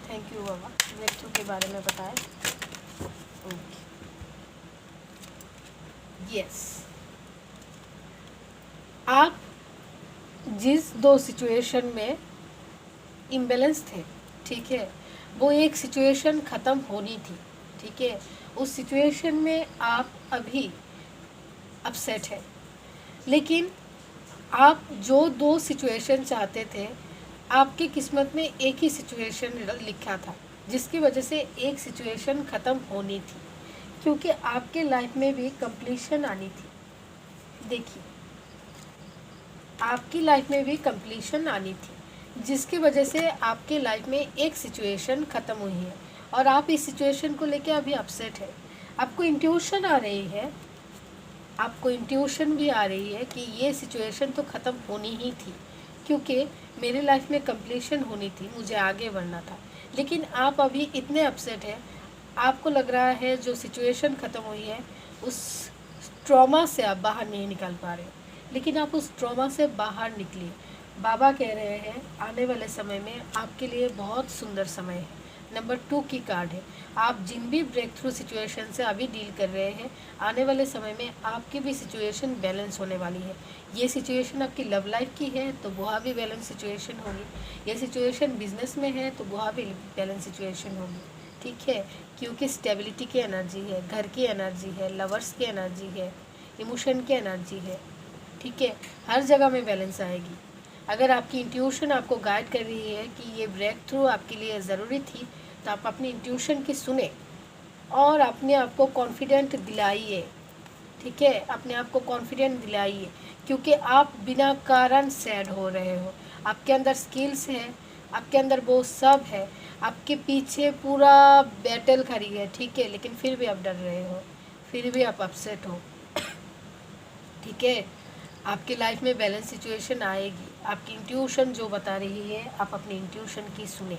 थैंक यू बाबा, ब्रेक थ्रू के बारे में बताएं। ओके, यस, आप जिस दो सिचुएशन में इम्बैलेंस थे, ठीक है, वो एक सिचुएशन ख़त्म होनी थी, ठीक है, उस सिचुएशन में आप अभी अपसेट है, लेकिन आप जो दो सिचुएशन चाहते थे, आपकी किस्मत में एक ही सिचुएशन लिखा था, जिसकी वजह से एक सिचुएशन ख़त्म होनी थी, क्योंकि आपके लाइफ में भी कंप्लीशन आनी थी। देखिए, आपकी लाइफ में भी कंप्लीशन आनी थी, जिसकी वजह से आपके लाइफ में एक सिचुएशन ख़त्म हुई है और आप इस सिचुएशन को लेके अभी अपसेट है। आपको इंट्यूशन आ रही है, आपको इंट्यूशन भी आ रही है कि ये सिचुएशन तो ख़त्म होनी ही थी, क्योंकि मेरी लाइफ में कंप्लीशन होनी थी, मुझे आगे बढ़ना था। लेकिन आप अभी इतने अपसेट हैं, आपको लग रहा है जो सिचुएशन ख़त्म हुई है उस ट्रॉमा से आप बाहर नहीं निकल पा रहे, लेकिन आप उस ट्रॉमा से बाहर निकलिए। बाबा कह रहे हैं आने वाले समय में आपके लिए बहुत सुंदर समय है, नंबर 2 की कार्ड है। आप जिन भी ब्रेक थ्रू सिचुएशन से अभी डील कर रहे हैं, आने वाले समय में आपकी भी सिचुएशन बैलेंस होने वाली है। ये सिचुएशन आपकी लव लाइफ की है तो वह भी बैलेंस सिचुएशन होगी। ये सिचुएशन बिजनेस में है तो वह भी बैलेंस सिचुएशन होगी, ठीक है, क्योंकि स्टेबिलिटी की एनर्जी है, घर की एनर्जी है, लवर्स की एनर्जी है, इमोशन की एनर्जी है, ठीक है। हर जगह में बैलेंस आएगी। अगर आपकी इंट्यूशन आपको गाइड कर रही है कि ये ब्रेक थ्रू आपके लिए ज़रूरी थी, तो आप अपनी इंट्यूशन की सुने और अपने आप को कॉन्फिडेंट दिलाइए, ठीक है, अपने आप को कॉन्फिडेंट दिलाइए, क्योंकि आप बिना कारण सैड हो रहे हो। आपके अंदर स्किल्स है, आपके अंदर वो सब है, आपके पीछे पूरा बैटल खड़ी है, ठीक है, लेकिन फिर भी आप डर रहे हो, फिर भी आप अपसेट हो, ठीक है। आपकी लाइफ में बैलेंस सिचुएशन आएगी। आपकी इंट्यूशन जो बता रही है, आप अपनी इंट्यूशन की सुने।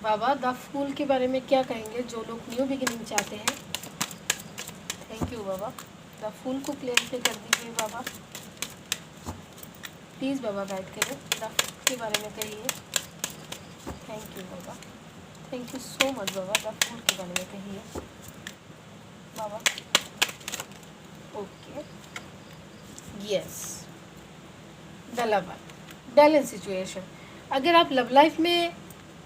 बाबा द फूल के बारे में क्या कहेंगे जो लोग न्यू बिगिनिंग चाहते हैं? थैंक यू बाबा। द फूल को क्लियरिफाई कर दीजिए बाबा, प्लीज़ बाबा गाइड करें, द फूल के बारे में कहिए। थैंक यू बाबा, थैंक यू सो मच बाबा, द फूल के बारे में कहिए बाबा। Okay, yes, the love balance situation. अगर आप लव लाइफ में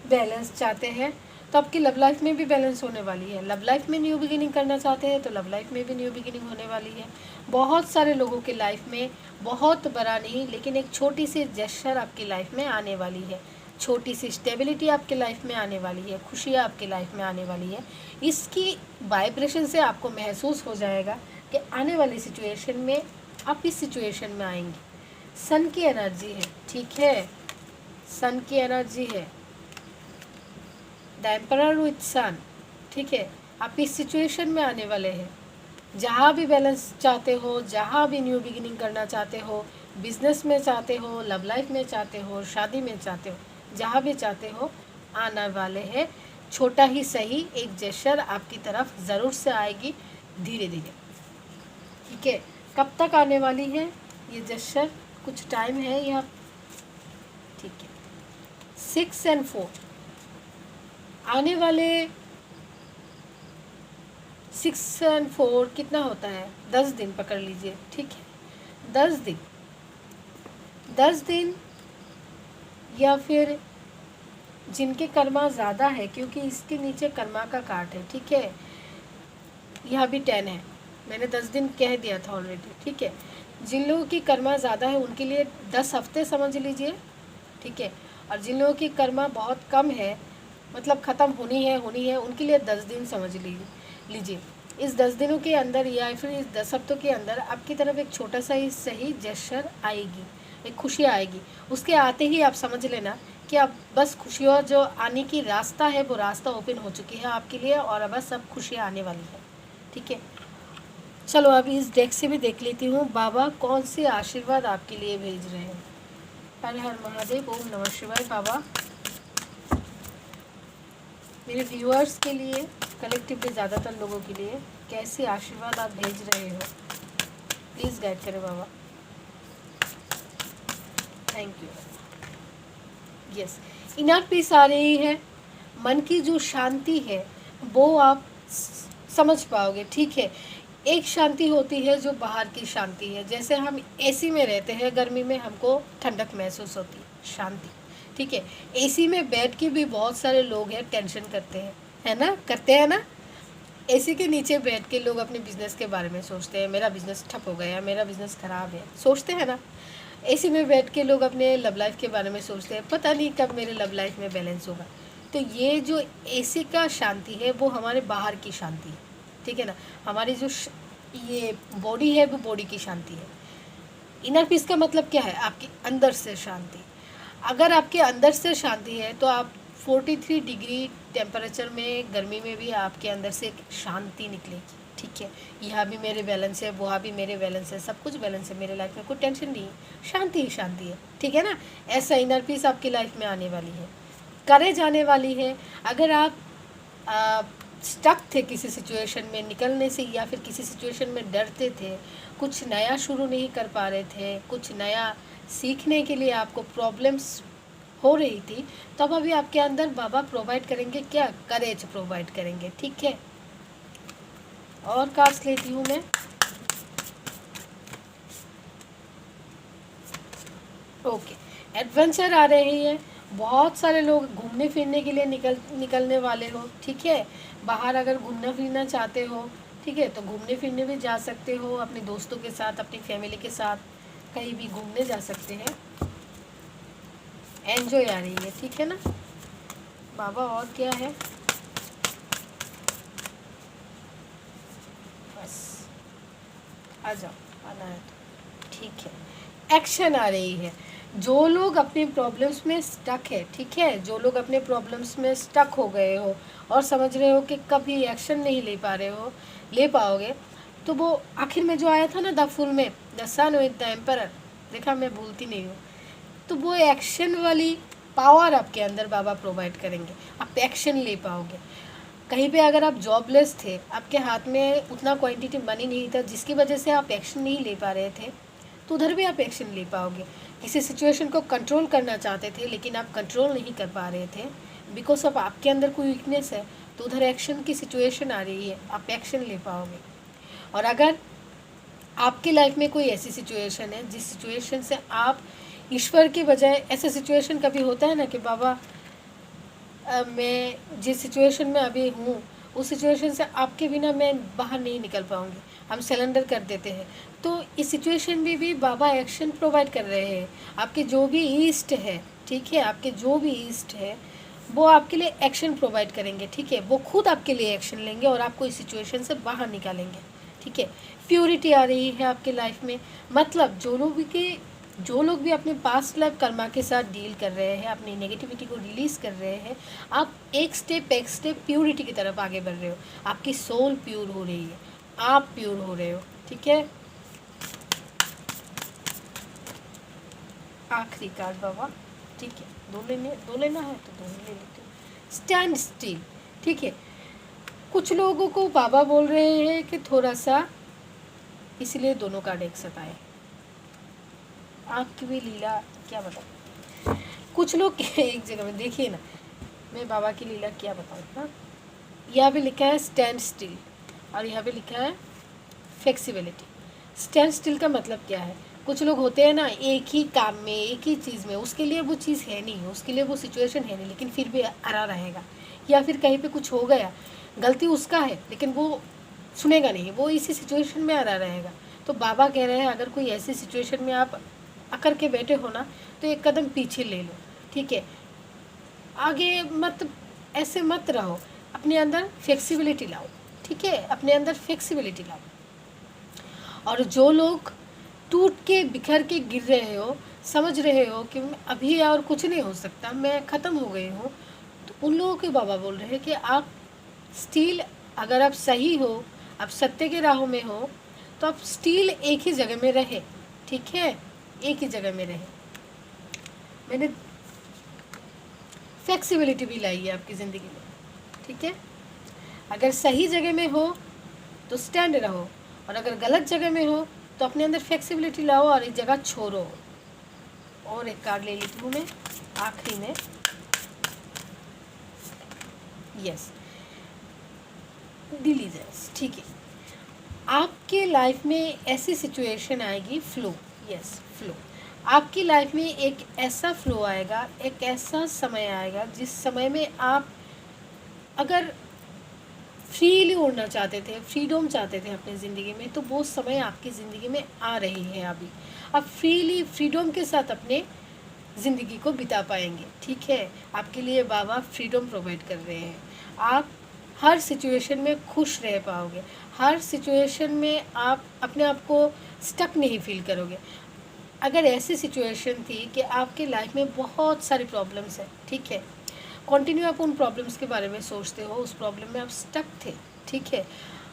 बैलेंस चाहते हैं तो आपकी लव लाइफ में भी बैलेंस होने वाली है। लव लाइफ में न्यू बिगिनिंग करना चाहते हैं तो लव लाइफ में भी न्यू बिगिनिंग होने वाली है। बहुत सारे लोगों की लाइफ में बहुत बड़ा नहीं, लेकिन एक छोटी सी जेस्चर आपकी लाइफ में आने वाली है, छोटी सी स्टेबिलिटी आपके लाइफ में आने वाली है, खुशियाँ आपकी लाइफ में आने वाली है। इसकी वाइब्रेशन से आपको महसूस हो जाएगा कि आने वाली सिचुएशन में आप इस सिचुएशन में आएंगे। सन की एनर्जी है, ठीक है, सन की एनर्जी है, द एम्परर विथ सन, ठीक है। आप इस सिचुएशन में आने वाले हैं। जहाँ भी बैलेंस चाहते हो, जहाँ भी न्यू बिगिनिंग करना चाहते हो, बिजनेस में चाहते हो, लव लाइफ में चाहते हो, शादी में चाहते हो, जहाँ भी चाहते हो, आने वाले हैं। छोटा ही सही एक जेस्चर आपकी तरफ ज़रूर से आएगी, धीरे धीरे, ठीक है। कब तक आने वाली है ये जेस्चर? कुछ टाइम है या, ठीक है। 6 और 4 आने वाले 6 और 4 कितना होता है? 10 दिन पकड़ लीजिए, ठीक है, 10 दिन या फिर जिनके कर्मा ज़्यादा है, क्योंकि इसके नीचे कर्मा का काट है, ठीक है, यहाँ भी 10 है, मैंने 10 दिन कह दिया था ऑलरेडी, ठीक है। जिन लोगों की कर्मा ज़्यादा है उनके लिए 10 हफ्ते समझ लीजिए, ठीक है, और जिन लोगों की कर्मा बहुत कम है, मतलब ख़त्म होनी है उनके लिए 10 दिन समझ लीजिए। इस 10 दिनों के अंदर या फिर इस 10 हफ्तों के अंदर आपकी तरफ एक छोटा सा ही सही जेस्चर आएगी, एक खुशी आएगी। उसके आते ही आप समझ लेना कि अब बस खुशियों जो आने की रास्ता है वो रास्ता ओपन हो चुकी है आपके लिए, और अब बस सब खुशियाँ आने वाली है, ठीक है। चलो अभी इस डेक से भी देख लेती हूँ बाबा कौन से आशीर्वाद आपके लिए भेज रहे हैं। हर हर महादेव, ओम नमः शिवाय। बाबा मेरे व्यूअर्स के लिए, कलेक्टिवली ज़्यादातर लोगों के लिए कैसे आशीर्वाद आप भेज रहे हो, प्लीज़ गाइड करें बाबा। Thank you. Yes, inner peace आ रही है, मन की जो शांति है वो आप समझ पाओगे, ठीक है। एक शांति होती है जो बाहर की शांति है, जैसे हम एसी में रहते हैं, गर्मी में हमको ठंडक महसूस होती है, शांति, ठीक है। एसी में बैठ के भी बहुत सारे लोग हैं टेंशन करते हैं, है ना, करते हैं ना। एसी के नीचे बैठ के लोग अपने बिजनेस के बारे में सोचते हैं, मेरा बिजनेस ठप हो गया, मेरा बिजनेस ख़राब है, सोचते हैं ना। एसी में बैठ के लोग अपने लव लाइफ के बारे में सोचते हैं, पता नहीं कब मेरे लव लाइफ में बैलेंस होगा। तो ये जो एसी का शांति है वो हमारे बाहर की शांति है, ठीक है ना। हमारी जो ये बॉडी है वो बॉडी की शांति है। इनर पीस का मतलब क्या है? आपके अंदर से शांति। अगर आपके अंदर से शांति है तो आप 43 डिग्री टेम्परेचर में, गर्मी में भी आपके अंदर से एक शांति निकलेगी, ठीक है। यहाँ भी मेरे बैलेंस है, वहाँ भी मेरे बैलेंस है, सब कुछ बैलेंस है, मेरे लाइफ में कोई टेंशन नहीं है, शांति ही शांति है, ठीक है ना। ऐसा इनर पीस आपकी लाइफ में आने वाली है, करे जाने वाली है। अगर आप स्टक थे किसी सिचुएशन में निकलने से, या फिर किसी सिचुएशन में डरते थे, कुछ नया शुरू नहीं कर पा रहे थे, कुछ नया सीखने के लिए आपको प्रॉब्लम्स हो रही थी, तब अभी आपके अंदर बाबा प्रोवाइड करेंगे क्या? करेज प्रोवाइड करेंगे। ठीक है, और कार्ड्स लेती हूँ मैं। ओके, एडवेंचर आ रही है, बहुत सारे लोग घूमने फिरने के लिए निकलने वाले हो। ठीक है, बाहर अगर घूमना फिरना चाहते हो, ठीक है, तो घूमने फिरने भी जा सकते हो, अपने दोस्तों के साथ, अपनी फैमिली के साथ कहीं भी घूमने जा सकते हैं। एंजॉय आ रही है। ठीक है ना बाबा, और क्या है? बस आ जाओ, आना है तो ठीक है। एक्शन आ रही है, जो लोग अपनी प्रॉब्लम्स में स्टक है, ठीक है, जो लोग अपने प्रॉब्लम्स में स्टक हो गए हो और समझ रहे हो कि कभी एक्शन नहीं ले पा रहे हो, ले पाओगे, तो वो आखिर में जो आया था ना द फुल में, the sun with the emperor, देखा मैं भूलती नहीं हूँ, तो वो एक्शन वाली पावर आपके अंदर बाबा प्रोवाइड करेंगे, आप एक्शन ले पाओगे। कहीं पे अगर आप जॉबलेस थे, आपके हाथ में उतना क्वांटिटी मनी नहीं था जिसकी वजह से आप एक्शन नहीं ले पा रहे थे, तो उधर भी आप एक्शन ले पाओगे। किसी सिचुएशन को कंट्रोल करना चाहते थे लेकिन आप कंट्रोल नहीं कर पा रहे थे बिकॉज ऑफ आपके अंदर कोई वीकनेस है, तो उधर एक्शन की सिचुएशन आ रही है, आप एक्शन ले पाओगे। और अगर आपकी लाइफ में कोई ऐसी सिचुएशन है जिस सिचुएशन से आप ईश्वर की बजाय, ऐसा सिचुएशन कभी होता है ना कि बाबा मैं जिस सिचुएशन में अभी हूँ उस सिचुएशन से आपके बिना मैं बाहर नहीं निकल पाऊँगी, हम सरेंडर कर देते हैं, तो इस सिचुएशन में भी बाबा एक्शन प्रोवाइड कर रहे हैं। आपके जो भी ईस्ट है, ठीक है, आपके जो भी ईस्ट है वो आपके लिए एक्शन प्रोवाइड करेंगे। ठीक है, वो खुद आपके लिए एक्शन लेंगे और आपको इस सिचुएशन से बाहर निकालेंगे। ठीक है, प्योरिटी आ रही है आपके लाइफ में, मतलब जो लोग भी अपने पास्ट लाइफ कर्मा के साथ डील कर रहे हैं, अपनी नेगेटिविटी को रिलीज़ कर रहे हैं, आप एक स्टेप प्योरिटी की तरफ आगे बढ़ रहे हो। आपकी सोल प्योर हो रही है, आप प्योर हो रहे हो। ठीक है, आखिरी कार्ड बाबा। ठीक है, दो लेना है तो दो ले लेते हो। Stand still. ठीक है, कुछ लोगों को बाबा बोल रहे हैं कि थोड़ा सा, इसलिए दोनों कार्ड एक साथ आए। आपकी भी लीला क्या बताऊँ, कुछ लोग एक जगह में, देखिए ना मैं बाबा की लीला क्या बताऊँ। हाँ, यहाँ पे लिखा है स्टैंड स्टिल और यहाँ पे लिखा है फ्लेक्सिबिलिटी। स्टैंड स्टिल का मतलब क्या है? कुछ लोग होते हैं ना, एक ही काम में, एक ही चीज़ में, उसके लिए वो चीज़ है नहीं, उसके लिए वो सिचुएशन है नहीं, लेकिन फिर भी अड़ा रहेगा। या फिर कहीं पे कुछ हो गया, गलती उसका है लेकिन वो सुनेगा नहीं, वो इसी सिचुएशन में अड़ा रहेगा। तो बाबा कह रहे हैं अगर कोई ऐसी सिचुएशन में आप अकड़ के बैठे हो ना, तो एक कदम पीछे ले लो। ठीक है, आगे मत, ऐसे मत रहो, अपने अंदर फ्लेक्सिबिलिटी लाओ। ठीक है, अपने अंदर फ्लेक्सिबिलिटी लाओ। और जो लोग टूट के बिखर के गिर रहे हो, समझ रहे हो कि अभी और कुछ नहीं हो सकता, मैं ख़त्म हो गई हूँ, तो उन लोगों के बाबा बोल रहे हैं कि आप स्टिल, अगर आप सही हो, आप सत्य के राहों में हो, तो आप स्टिल एक ही जगह में रहे। ठीक है, एक ही जगह में रहे। मैंने फ्लेक्सिबिलिटी भी लाई है आपकी ज़िंदगी में। ठीक है, अगर सही जगह में हो तो स्टैंड रहो, और अगर गलत जगह में हो तो अपने अंदर फ्लेक्सिबिलिटी लाओ और इस जगह छोड़ो। और एक कार्ड ले लेती हूँ मैं आखिरी में। Yes, diligence. ठीक है, आपके लाइफ में ऐसी सिचुएशन आएगी, फ्लो, यस फ्लो, आपकी लाइफ में एक ऐसा फ्लो आएगा, एक ऐसा समय आएगा जिस समय में आप अगर फ्रीली उड़ना चाहते थे, फ्रीडम चाहते थे अपनी ज़िंदगी में, तो वो समय आपकी ज़िंदगी में आ रही है। अभी आप फ्रीली, फ्रीडम के साथ अपने ज़िंदगी को बिता पाएंगे। ठीक है, आपके लिए बाबा फ्रीडम प्रोवाइड कर रहे हैं। आप हर सिचुएशन में खुश रह पाओगे, हर सिचुएशन में आप अपने आप को स्टक नहीं फील करोगे। अगर ऐसी सिचुएशन थी कि आपके लाइफ में बहुत सारी प्रॉब्लम्स हैं, ठीक है, कंटिन्यू आप उन प्रॉब्लम्स के बारे में सोचते हो, उस प्रॉब्लम में आप स्टक थे। ठीक है,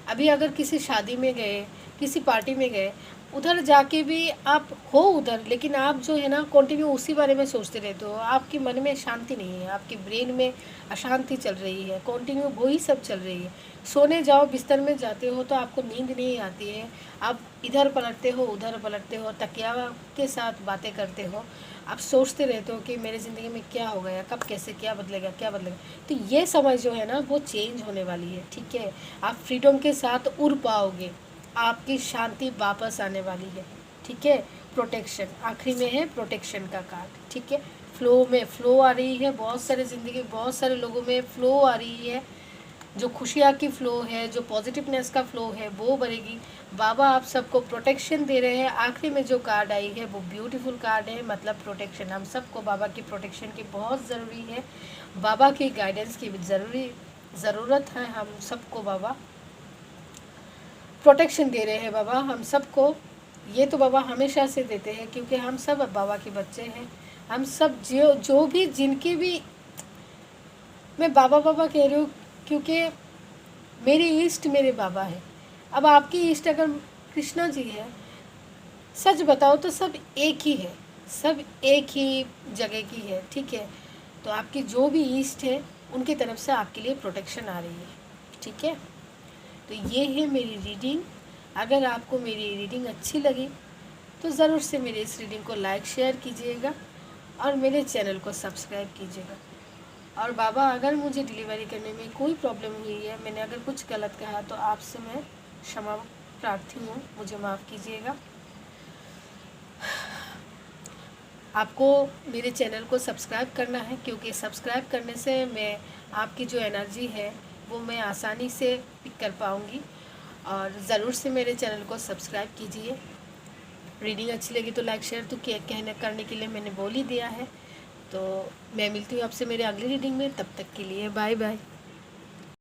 अभी अगर किसी शादी में गए, किसी पार्टी में गए, उधर जाके भी आप हो उधर, लेकिन आप जो है ना कंटिन्यू उसी बारे में सोचते रहते हो, आपके मन में शांति नहीं है, आपके ब्रेन में अशांति चल रही है, कंटिन्यू वही सब चल रही है। सोने जाओ, बिस्तर में जाते हो तो आपको नींद नहीं आती है, आप इधर पलटते हो उधर पलटते हो, तकिया के साथ बातें करते हो, आप सोचते रहते हो कि मेरी ज़िंदगी में क्या हो गया, कब कैसे क्या बदलेगा क्या बदलेगा। तो ये समय जो है ना वो चेंज होने वाली है, ठीक है। आप फ्रीडम के साथ उड़ पाओगे, आपकी शांति वापस आने वाली है, ठीक है। प्रोटेक्शन आखिरी में है, प्रोटेक्शन का कार्ड, ठीक है। फ्लो में फ्लो आ रही है, बहुत सारे ज़िंदगी बहुत सारे लोगों में फ़्लो आ रही है, जो खुशियाँ की फ़्लो है, जो पॉजिटिवनेस का फ़्लो है वो बढ़ेगी। बाबा आप सबको प्रोटेक्शन दे रहे हैं। आखिरी में जो कार्ड आई है वो ब्यूटीफुल कार्ड है, मतलब प्रोटेक्शन। हम सबको बाबा की प्रोटेक्शन की बहुत ज़रूरी है, बाबा की गाइडेंस की ज़रूरत है। हम सबको बाबा प्रोटेक्शन दे रहे हैं। बाबा हम सबको, ये तो बाबा हमेशा से देते हैं क्योंकि हम सब अब बाबा के बच्चे हैं। हम सब जो भी जिनके भी, मैं बाबा बाबा कह रही हूँ क्योंकि मेरे ईष्ट मेरे बाबा है। अब आपकी ईष्ट अगर कृष्णा जी है, सच बताओ तो सब एक ही है, सब एक ही जगह की है, ठीक है। तो आपकी जो भी ईष्ट है उनकी तरफ से आपके लिए प्रोटेक्शन आ रही है, ठीक है। तो ये है मेरी रीडिंग। अगर आपको मेरी रीडिंग अच्छी लगी तो ज़रूर से मेरे इस रीडिंग को लाइक शेयर कीजिएगा और मेरे चैनल को सब्सक्राइब कीजिएगा। और बाबा अगर मुझे डिलीवरी करने में कोई प्रॉब्लम हुई है, मैंने अगर कुछ गलत कहा तो आपसे मैं क्षमा प्रार्थी हूँ, मुझे माफ़ कीजिएगा। आपको मेरे चैनल को सब्सक्राइब करना है क्योंकि सब्सक्राइब करने से मैं आपकी जो एनर्जी है वो मैं आसानी से पिक कर पाऊँगी। और ज़रूर से मेरे चैनल को सब्सक्राइब कीजिए। रीडिंग अच्छी लगी तो लाइक शेयर तो कहने करने के लिए मैंने बोल ही दिया है। तो मैं मिलती हूँ आपसे मेरे अगली रीडिंग में, तब तक के लिए बाय बाय।